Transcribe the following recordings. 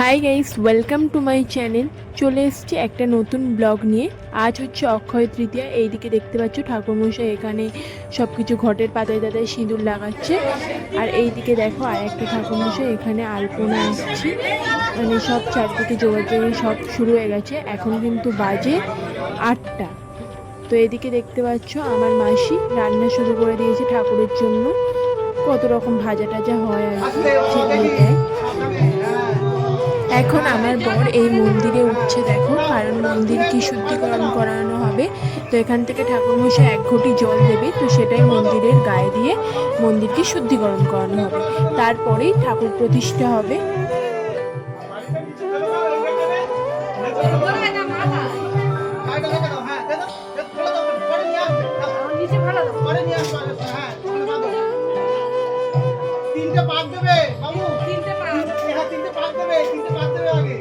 Hi guys, welcome to my channel. চলে এসেছি একটা নতুন ব্লগ নিয়ে। আজ হচ্ছে অক্ষয় তৃতীয়া। এইদিকে দেখতে পাচ্ছ ঠাকুরমশাই এখানে সব কিছু ঘটের পাতায় পাতায় সিঁদুর লাগাচ্ছে। আর এইদিকে দেখো আর একটা ঠাকুরমশাই এখানে আলপনা আসছে। মানে সব চারদিকে যোগাযোগ সব শুরু হয়ে গেছে। এখন কিন্তু বাজে 8টা। তো এদিকে দেখতে পাচ্ছ আমার মাসি রান্না শুরু করে দিয়েছে ঠাকুরের জন্য। কত রকম ভাজা টাজা হয় আর কি, সেগুলো দেয়। এখন আমার বর এই মন্দিরে উঠছে দেখো, কারণ মন্দির কি শুদ্ধিকরণ করানো হবে। তো এখান থেকে ঠাকুরমশাই 1 ঘটি জল দেবে, তো সেটাই মন্দিরের গায়ে দিয়ে মন্দিরকে শুদ্ধিকরণ করানো হবে। তারপরেই ঠাকুর প্রতিষ্ঠা হবে। তিনটে পাক দেবে বাবু, তিনটে পাক দেবে আগে।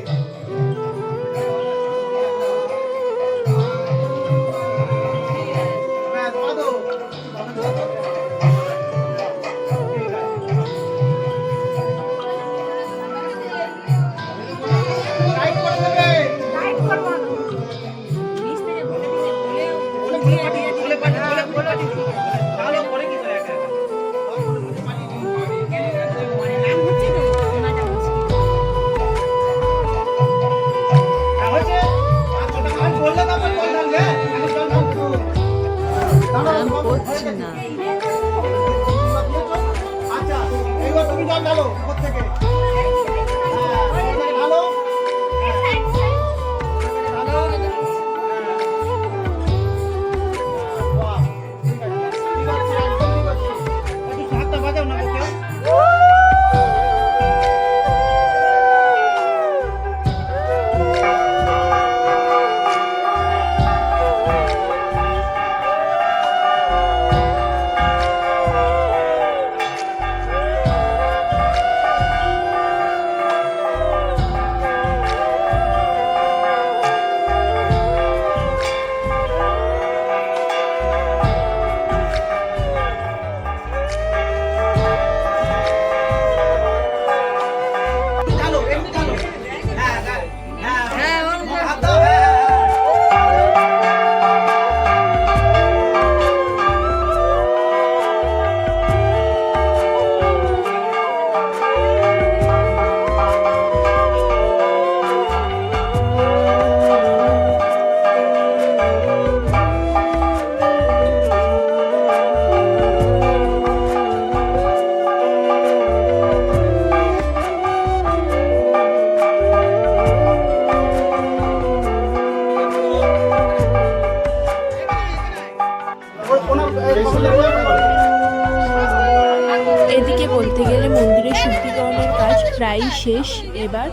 আচ্ছা, এইবার তুমি জল ঢালো উপর থেকে। ঢালো হাতটা বাজাও না ওকে। এদিকে বলতে গেলে মন্দিরের শুদ্ধিকরণের কাজ প্রায় শেষ। এবার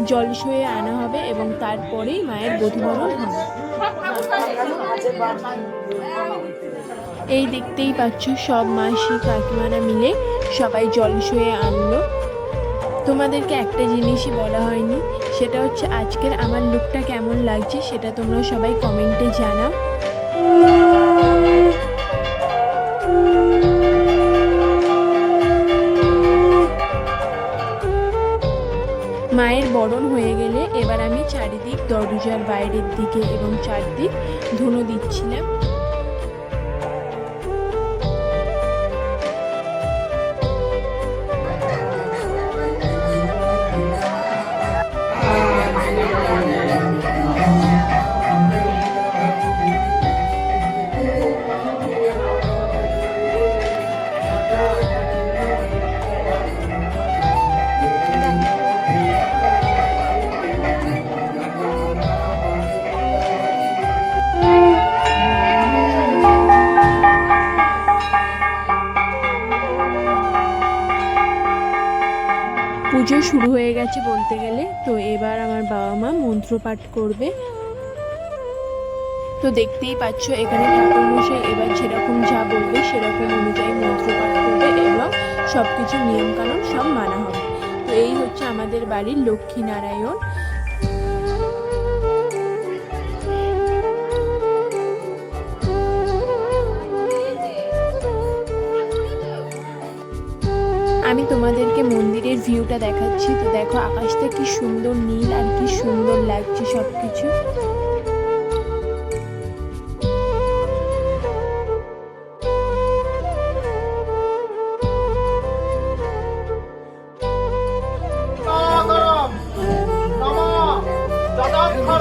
জলাশয়ে আনা হবে এবং তারপরেই মায়ের বধূবরণ হবে। এই দেখতেই পাচ্ছ সব মাসি কাকিমারা মিলে সবাই জলাশয়ে আনলো। তোমাদেরকে একটা জিনিসই বলা হয়নি, সেটা হচ্ছে আজকের আমার লুকটা কেমন লাগছে সেটা তোমরা সবাই কমেন্টে জানাও। মায়ের বরণ হয়ে গেলে এবার আমি চারিদিক দরজার বাইরের দিকে এবং চারদিক ধুনো দিচ্ছিলাম। পুজো শুরু হয়ে গেছে বলতে গেলে। তো এবার আমার বাবা মা মন্ত্রপাঠ করবে। তো দেখতেই পাচ্ছ এখানে ঠাকুরমশাই এবার যেরকম যা বলবে সেরকম অনুযায়ী মন্ত্রপাঠ করবে এবং সব কিছু নিয়মকানুন সব মানা হবে। তো এই হচ্ছে আমাদের বাড়ির লক্ষ্মীনারায়ণ। আমি তোমাদেরকে মন্দিরের ভিউটা দেখাচ্ছি। তো দেখো আকাশটা কি সুন্দর নীল আর কি সুন্দর লাগছে সব কিছু।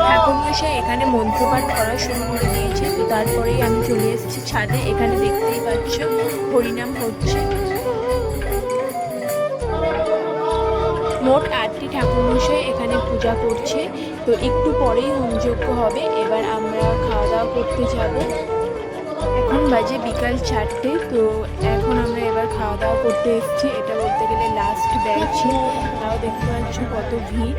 ঠাকুরমশাই এখানে মন্ত্রপাঠ করা শুরু করে দিয়েছে। তো তারপরেই আমি চলে এসেছি ছাদে। এখানে দেখতেই পাচ্ছ হরিনাম হচ্ছে। মোট 8টি ঠাকুরমশাই এখানে পূজা করছে। তো একটু পরেই হোমযজ্ঞ হবে। এবার আমরা খাওয়া দাওয়া করতে যাব। এখন বাজে বিকাল 4টে। তো এখন আমরা এবার খাওয়া দাওয়া করতে এসেছি। এটা বলতে গেলে লাস্ট ব্যাচ। তাও দেখতে পাচ্ছ কত ভিড়।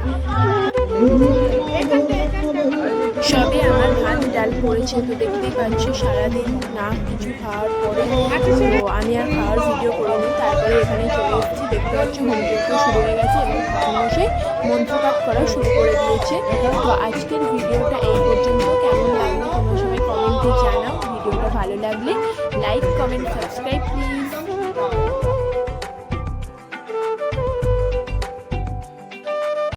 সবে আমার ভাত ডাল পড়েছে। তো দেখতেই পাচ্ছ সারাদিন না কিছু খাওয়ার পরে তো আমি আর খাওয়ার ভিডিও করিনি। তারপরে এখানে চলে এসেছি। দেখতে পাচ্ছ হোমযজ্ঞ শুরু হয়ে গেছে এবং ঠাকুরমশাই মন্ত্রপাঠ করা শুরু করে দিয়েছে। তো আজকের ভিডিওটা এই পর্যন্ত। কেমন লাগলো তোমরা সবাই কমেন্টে জানাও। ভিডিওটা ভালো লাগলে লাইক কমেন্ট সাবস্ক্রাইব প্লিজ।